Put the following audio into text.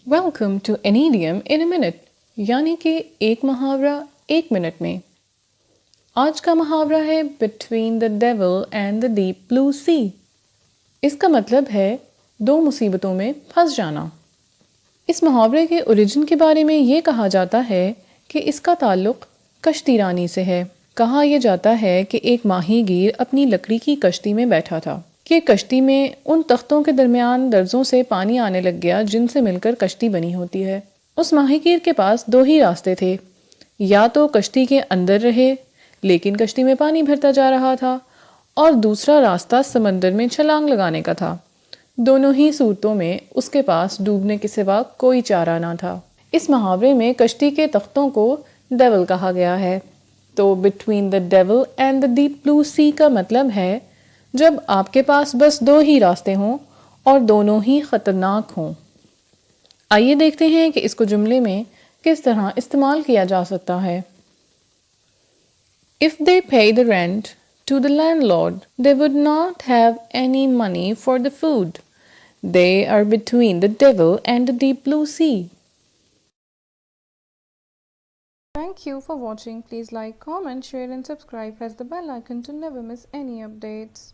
Welcome to an idiom in a minute, یعنی کہ ایک محاورہ ایک منٹ میں۔ آج کا محاورہ ہے between the devil and the deep blue sea. اس کا مطلب ہے دو مصیبتوں میں پھنس جانا۔ اس محاورے کے اوریجن کے بارے میں یہ کہا جاتا ہے کہ اس کا تعلق کشتی رانی سے ہے۔ کہا یہ جاتا ہے کہ ایک ماہی گیر اپنی لکڑی کی کشتی میں بیٹھا تھا کہ کشتی میں ان تختوں کے درمیان درزوں سے پانی آنے لگ گیا جن سے مل کر کشتی بنی ہوتی ہے۔ اس ماہی گیر کے پاس دو ہی راستے تھے، یا تو کشتی کے اندر رہے لیکن کشتی میں پانی بھرتا جا رہا تھا، اور دوسرا راستہ سمندر میں چھلانگ لگانے کا تھا۔ دونوں ہی صورتوں میں اس کے پاس ڈوبنے کے سوا کوئی چارہ نہ تھا۔ اس محاورے میں کشتی کے تختوں کو ڈیول کہا گیا ہے، تو between the devil and the deep blue sea کا مطلب ہے جب آپ کے پاس بس دو ہی راستے ہوں اور دونوں ہی خطرناک ہوں۔ آئیے دیکھتے ہیں کہ اس کو جملے میں کس طرح استعمال کیا جا سکتا ہے۔ If they pay the rent to the landlord, they would not have any money for the food. They are between the devil and the deep blue sea. Thank you for watching. Please like, comment, share and subscribe. Press the bell icon to never miss any updates.